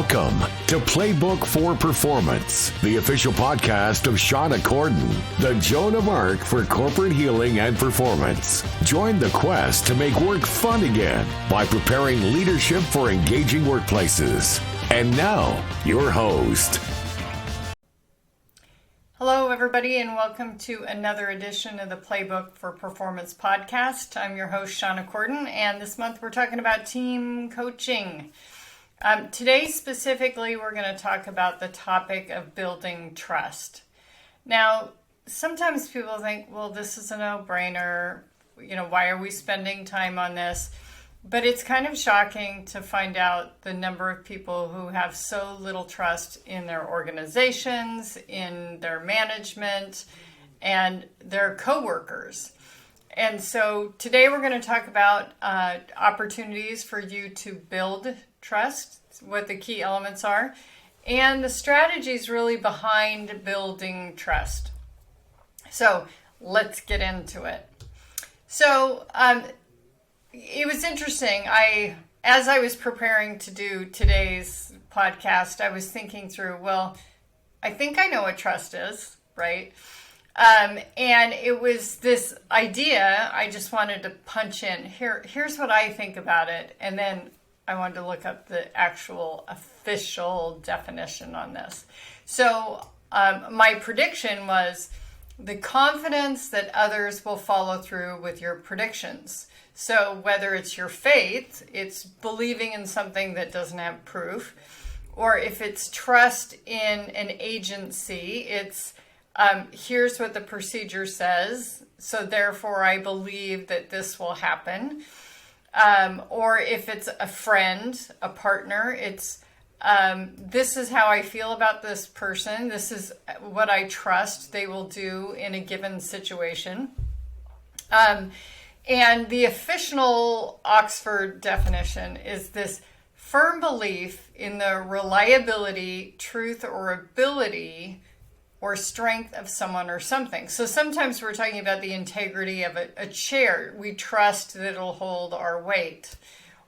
Welcome to Playbook for Performance, the official podcast of Shawna Corden, the Joan of Arc for corporate healing and performance. Join the quest to make work fun again by preparing leadership for engaging workplaces. And now, your host. Hello, everybody, and welcome to another edition of the Playbook for Performance podcast. I'm your host, Shawna Corden, and this month we're talking about team coaching. Today, specifically, we're going to talk about the topic of building trust. Now, sometimes people think, well, this is a no-brainer. Why are we spending time on this? But it's kind of shocking to find out the number of people who have so little trust in their organizations, in their management, and their coworkers. And so today we're going to talk about opportunities for you to build trust, what the key elements are, and the strategies really behind building trust. So let's get into it. So it was interesting. As I was preparing to do today's podcast, I was thinking through, well, I think I know what trust is, right? And it was this idea I just wanted to punch in. Here's what I think about it. And then I wanted to look up the actual official definition on this. So my prediction was the confidence that others will follow through with your predictions. So whether it's your faith, it's believing in something that doesn't have proof, or if it's trust in an agency, it's here's what the procedure says, so therefore I believe that this will happen. Or if it's a friend, a partner, it's this is how I feel about this person. This is what I trust they will do in a given situation. And the official Oxford definition is this firm belief in the reliability, truth, or ability or strength of someone or something. So sometimes we're talking about the integrity of a chair. We trust that it'll hold our weight.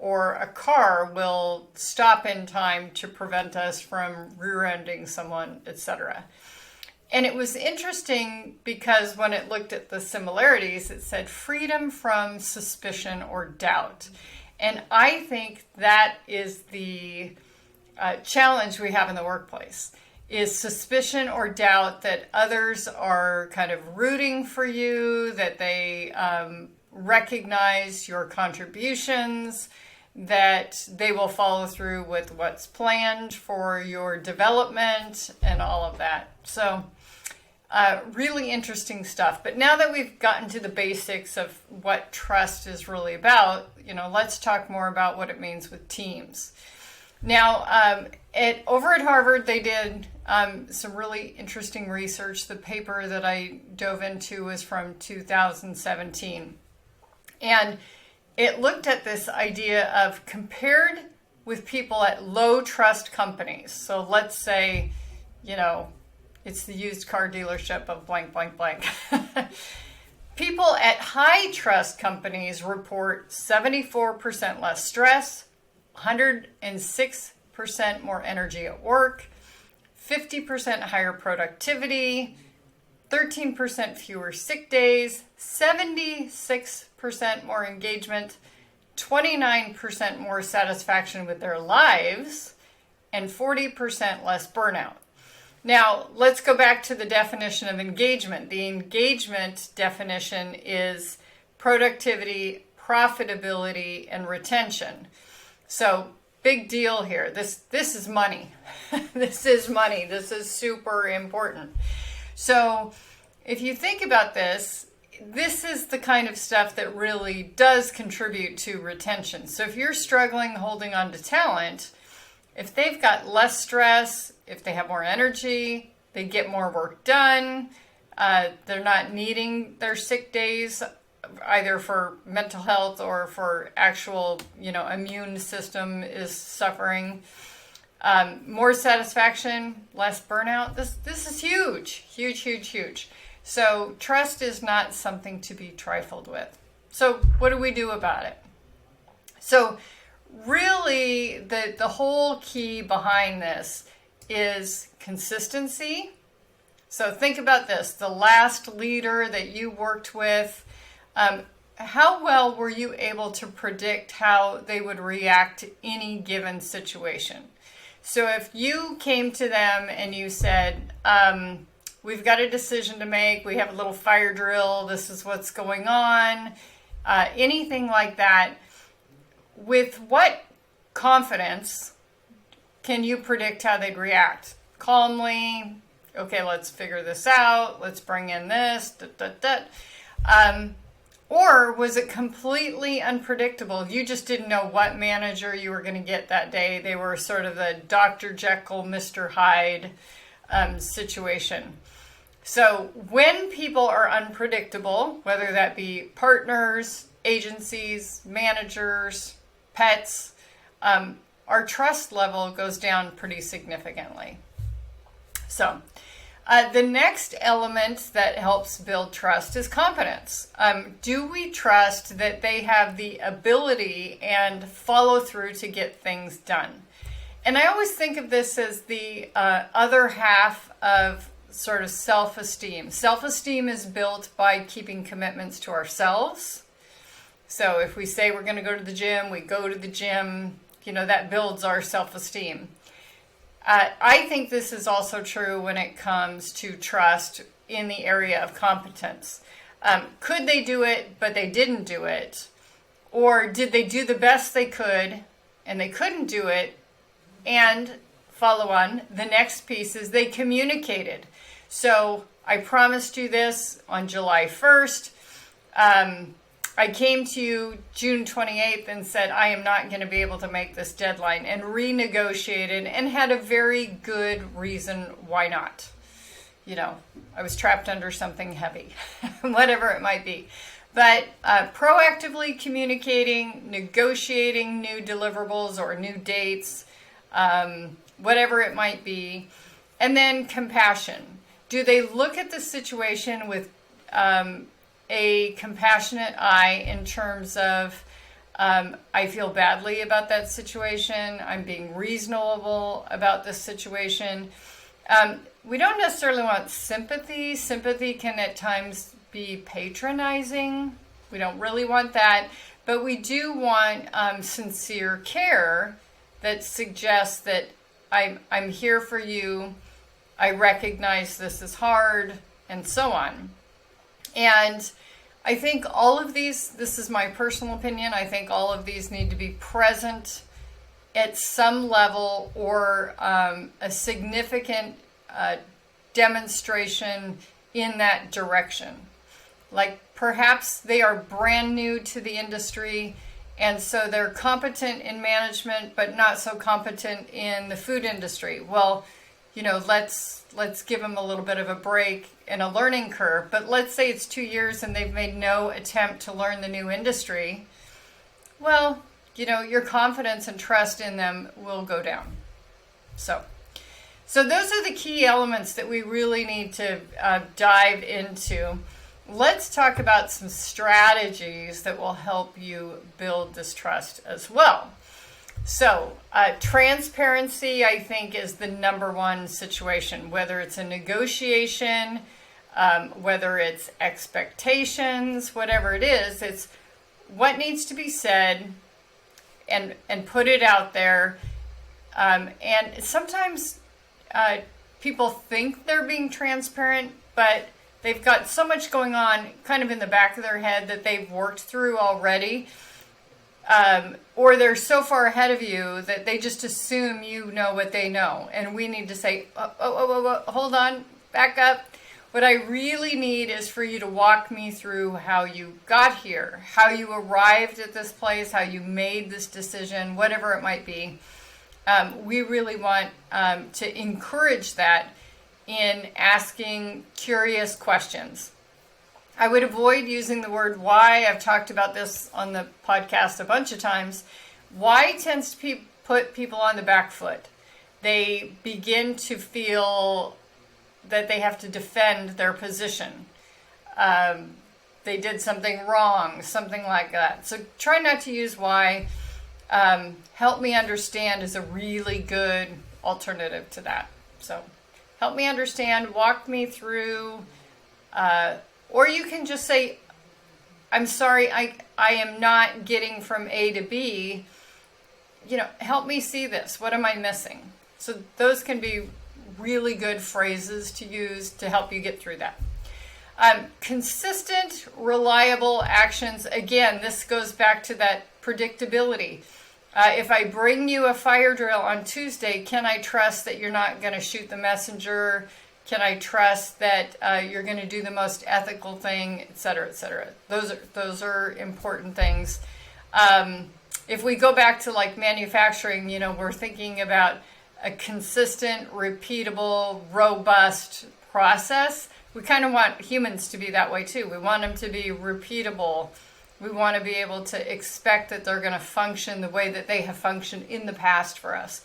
Or a car will stop in time to prevent us from rear-ending someone, etc. And it was interesting because when it looked at the similarities, it said freedom from suspicion or doubt. And I think that is the challenge we have in the workplace, is suspicion or doubt that others are kind of rooting for you, that they recognize your contributions, that they will follow through with what's planned for your development and all of that. So really interesting stuff. But now that we've gotten to the basics of what trust is really about, let's talk more about what it means with teams. Now, over at Harvard, they did some really interesting research. The paper that I dove into was from 2017. And it looked at this idea of compared with people at low trust companies. So let's say, it's the used car dealership of blank, blank, blank. People at high trust companies report 74% less stress, 106% more energy at work, 50% higher productivity, 13% fewer sick days, 76% more engagement, 29% more satisfaction with their lives, and 40% less burnout. Now, let's go back to the definition of engagement. The engagement definition is productivity, profitability, and retention. So, big deal here. This is money. This is money. This is super important. So, if you think about this is the kind of stuff that really does contribute to retention. So, if you're struggling holding on to talent, if they've got less stress, if they have more energy, they get more work done, they're not needing their sick days either for mental health or for actual, immune system is suffering. More satisfaction, less burnout. This is huge, huge, huge, huge. So trust is not something to be trifled with. So what do we do about it? So really, the whole key behind this is consistency. So think about this. The last leader that you worked with, how well were you able to predict how they would react to any given situation? So if you came to them and you said, we've got a decision to make, we have a little fire drill, this is what's going on, anything like that, with what confidence can you predict how they'd react? Calmly, okay, let's figure this out, let's bring in this, or was it completely unpredictable? You just didn't know what manager you were going to get that day. They were sort of the Dr. Jekyll, Mr. Hyde situation. So when people are unpredictable, whether that be partners, agencies, managers, pets, our trust level goes down pretty significantly. So the next element that helps build trust is competence. Do we trust that they have the ability and follow through to get things done? And I always think of this as the other half of sort of self-esteem. Self-esteem is built by keeping commitments to ourselves. So if we say we're going to go to the gym, we go to the gym, that builds our self-esteem. I think this is also true when it comes to trust in the area of competence. Could they do it, but they didn't do it? Or did they do the best they could and they couldn't do it? And follow on, the next piece is they communicated. So I promised you this on July 1st. I came to you June 28th and said, I am not going to be able to make this deadline, and renegotiated and had a very good reason why not. I was trapped under something heavy, whatever it might be. But proactively communicating, negotiating new deliverables or new dates, whatever it might be. And then compassion. Do they look at the situation with a compassionate eye in terms of, I feel badly about that situation, I'm being reasonable about this situation. We don't necessarily want sympathy. Sympathy can at times be patronizing. We don't really want that. But we do want sincere care that suggests that I'm here for you, I recognize this is hard, and so on. And I think all of these, this is my personal opinion, I think all of these need to be present at some level, or a significant demonstration in that direction. Like perhaps they are brand new to the industry, and so they're competent in management, but not so competent in the food industry. Well, let's give them a little bit of a break and a learning curve. But let's say it's 2 years and they've made no attempt to learn the new industry. Well, your confidence and trust in them will go down. So those are the key elements that we really need to dive into. Let's talk about some strategies that will help you build this trust as well. So transparency, I think, is the number one situation, whether it's a negotiation, whether it's expectations, whatever it is, it's what needs to be said and put it out there. And sometimes people think they're being transparent, but they've got so much going on kind of in the back of their head that they've worked through already. Or they're so far ahead of you that they just assume you know what they know. And we need to say, hold on, back up. What I really need is for you to walk me through how you got here, how you arrived at this place, how you made this decision, whatever it might be. We really want to encourage that in asking curious questions. I would avoid using the word why. I've talked about this on the podcast a bunch of times. Why tends to put people on the back foot. They begin to feel that they have to defend their position. They did something wrong, something like that. So try not to use why. help me understand is a really good alternative to that. So help me understand, walk me through, or you can just say, I'm sorry, I am not getting from A to B. Help me see this. What am I missing? So those can be really good phrases to use to help you get through that. Consistent, reliable actions. Again, this goes back to that predictability. If I bring you a fire drill on Tuesday, can I trust that you're not going to shoot the messenger? Can I trust that you're going to do the most ethical thing, et cetera, et cetera? Those are important things. If we go back to like manufacturing, we're thinking about a consistent, repeatable, robust process. We kind of want humans to be that way too. We want them to be repeatable. We want to be able to expect that they're going to function the way that they have functioned in the past for us.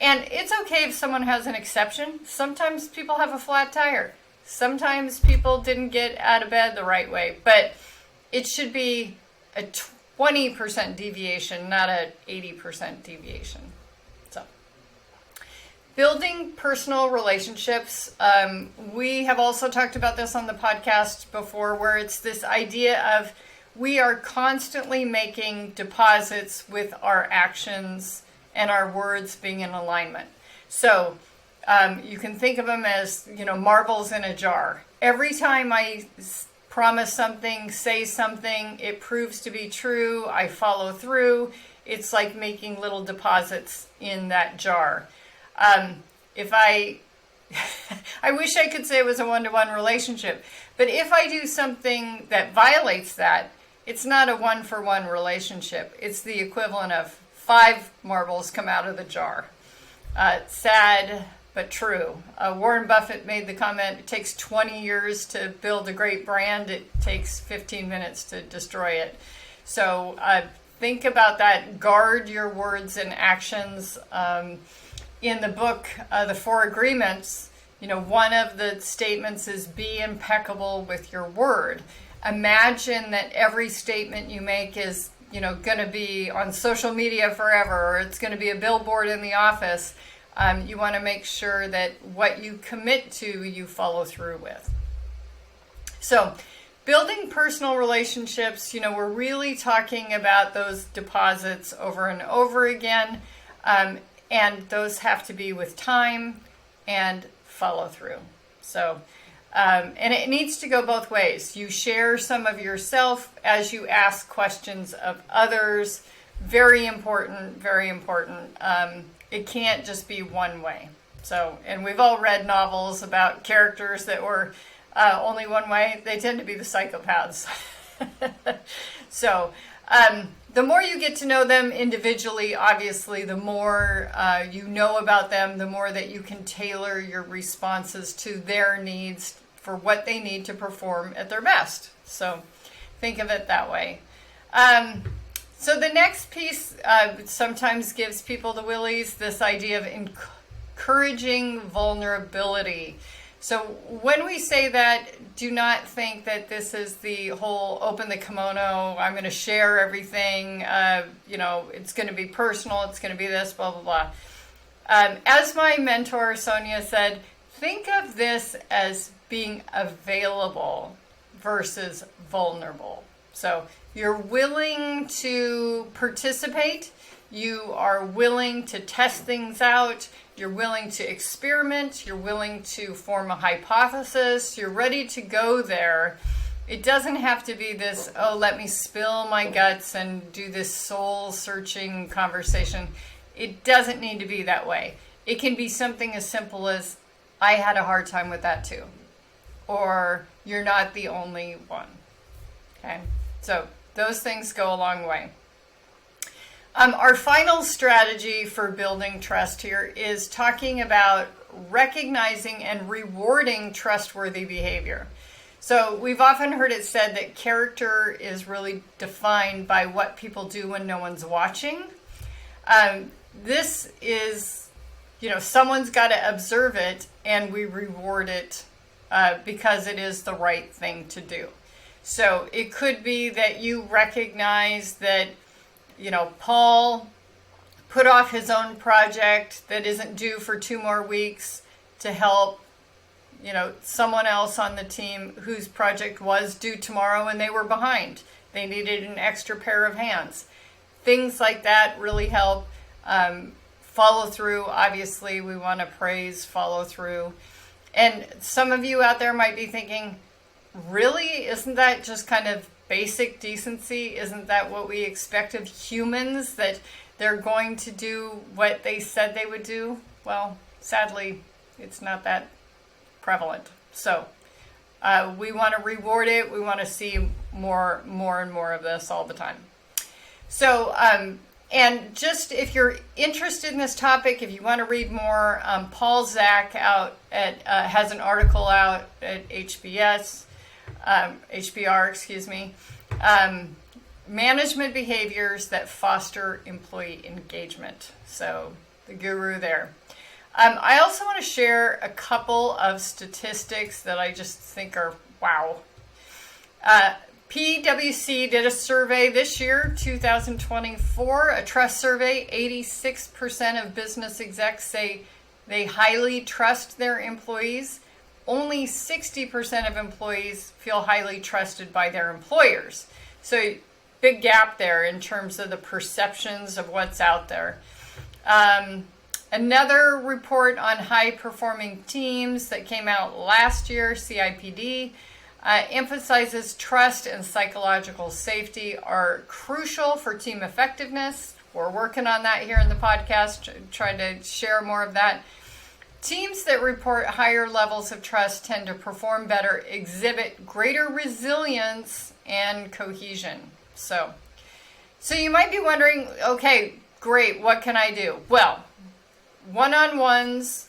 And it's okay if someone has an exception. Sometimes people have a flat tire. Sometimes people didn't get out of bed the right way. But it should be a 20% deviation, not an 80% deviation. So, building personal relationships. We have also talked about this on the podcast before, where it's this idea of we are constantly making deposits with our actions and our words being in alignment. So you can think of them as, marbles in a jar. Every time I promise something, say something, it proves to be true, I follow through. It's like making little deposits in that jar. If I wish I could say it was a one-to-one relationship, but if I do something that violates that, it's not a one-for-one relationship. It's the equivalent of 5 marbles come out of the jar. Sad, but true. Warren Buffett made the comment, it takes 20 years to build a great brand. It takes 15 minutes to destroy it. So think about that. Guard your words and actions. In the book, The 4 Agreements, one of the statements is be impeccable with your word. Imagine that every statement you make is going to be on social media forever, or it's going to be a billboard in the office. You want to make sure that what you commit to, you follow through with. So, building personal relationships, we're really talking about those deposits over and over again, and those have to be with time and follow through. So, and it needs to go both ways. You share some of yourself as you ask questions of others. Very important, very important. It can't just be one way. So, and we've all read novels about characters that were only one way. They tend to be the psychopaths. So, the more you get to know them individually, obviously, the more you know about them, the more that you can tailor your responses to their needs for what they need to perform at their best. So think of it that way. So the next piece sometimes gives people the willies, this idea of encouraging vulnerability. So when we say that, do not think that this is the whole open the kimono, I'm going to share everything, it's going to be personal, it's going to be this, blah, blah, blah. As my mentor, Sonia, said, think of this as being available versus vulnerable. So you're willing to participate, you are willing to test things out, you're willing to experiment, you're willing to form a hypothesis, you're ready to go there. It doesn't have to be this, let me spill my guts and do this soul-searching conversation. It doesn't need to be that way. It can be something as simple as, I had a hard time with that too. Or, you're not the only one. Okay? So, those things go a long way. Our final strategy for building trust here is talking about recognizing and rewarding trustworthy behavior. So we've often heard it said that character is really defined by what people do when no one's watching. This is, someone's got to observe it and we reward it because it is the right thing to do. So it could be that you recognize that Paul put off his own project that isn't due for 2 more weeks to help, someone else on the team whose project was due tomorrow and they were behind. They needed an extra pair of hands. Things like that really help. Follow through. Obviously, we want to praise follow through. And some of you out there might be thinking, really? Isn't that just kind of basic decency? Isn't that what we expect of humans, that they're going to do what they said they would do? Well, sadly, it's not that prevalent. So we want to reward it. We want to see more and more of this all the time. So, and just if you're interested in this topic, if you want to read more, Paul Zak has an article out at HBR, management behaviors that foster employee engagement. So the guru there. I also want to share a couple of statistics that I just think are wow. PwC did a survey this year, 2024, a trust survey. 86% of business execs say they highly trust their employees. Only 60% of employees feel highly trusted by their employers. So big gap there in terms of the perceptions of what's out there. Another report on high-performing teams that came out last year, CIPD, emphasizes trust and psychological safety are crucial for team effectiveness. We're working on that here in the podcast, trying to share more of that. Teams that report higher levels of trust tend to perform better, exhibit greater resilience and cohesion. So you might be wondering, okay, great, what can I do? Well, one-on-ones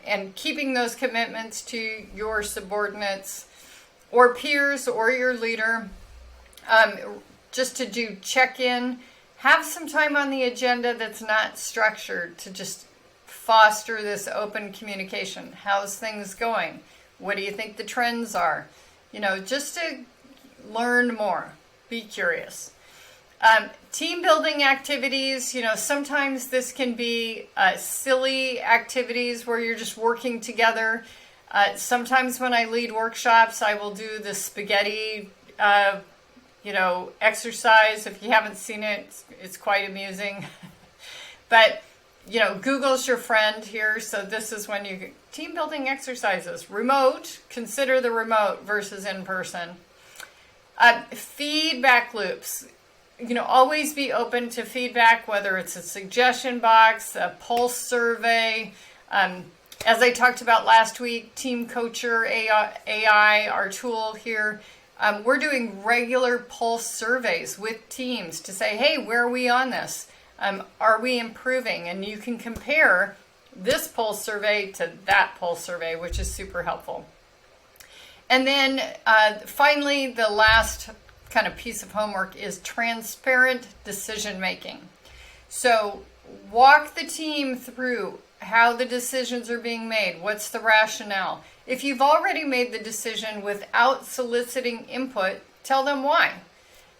and keeping those commitments to your subordinates or peers or your leader, just to do check-in. Have some time on the agenda that's not structured to just foster this open communication. How's things going? What do you think the trends are? Just to learn more. Be curious. Team building activities, sometimes this can be silly activities where you're just working together. Sometimes when I lead workshops, I will do the spaghetti, exercise. If you haven't seen it, it's quite amusing. But, Google's your friend here. So this is when you team building exercises. Remote, consider the remote versus in person. Feedback loops. Always be open to feedback, whether it's a suggestion box, a pulse survey. As I talked about last week, Team Coacher AI, our tool here, we're doing regular pulse surveys with teams to say, hey, where are we on this? Are we improving? And you can compare this pulse survey to that pulse survey, which is super helpful. And then finally, the last kind of piece of homework is transparent decision making. So walk the team through how the decisions are being made. What's the rationale? If you've already made the decision without soliciting input, tell them why.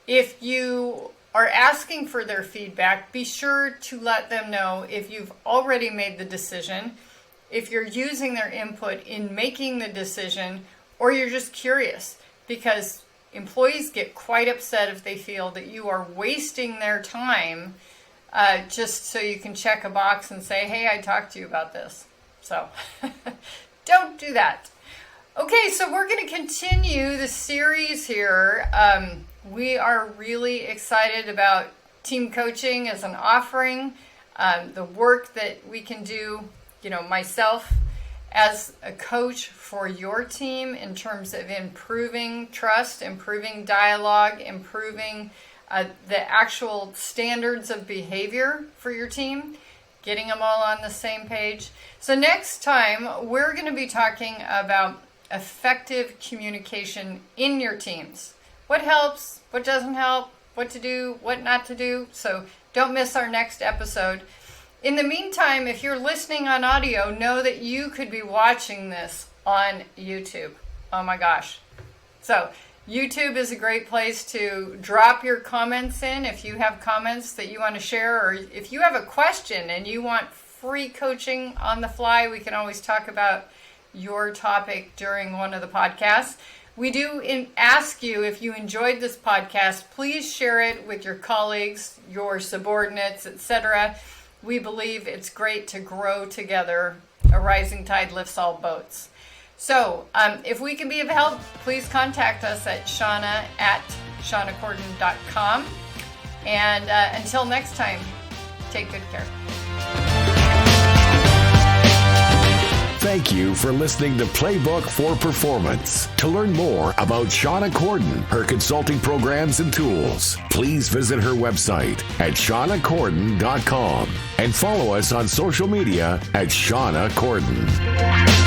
If you are asking for their feedback, be sure to let them know if you've already made the decision, if you're using their input in making the decision, or you're just curious, because employees get quite upset if they feel that you are wasting their time just so you can check a box and say, hey, I talked to you about this. So don't do that. Okay, so we're going to continue the series here. We are really excited about team coaching as an offering, the work that we can do, myself as a coach for your team in terms of improving trust, improving dialogue, improving the actual standards of behavior for your team, getting them all on the same page. So next time, we're going to be talking about effective communication in your teams. What helps, what doesn't help, what to do, what not to do. So don't miss our next episode. In the meantime, if you're listening on audio, know that you could be watching this on YouTube. Oh my gosh. So YouTube is a great place to drop your comments in if you have comments that you want to share, or if you have a question and you want free coaching on the fly, we can always talk about your topic during one of the podcasts. We do ask you, if you enjoyed this podcast, please share it with your colleagues, your subordinates, etc. We believe it's great to grow together. A rising tide lifts all boats. So if we can be of help, please contact us at shawnacorden.com. And until next time, take good care. Thank you for listening to Playbook for Performance. To learn more about Shawna Corden, her consulting programs and tools, please visit her website at shawnacorden.com and follow us on social media at Shawna Corden.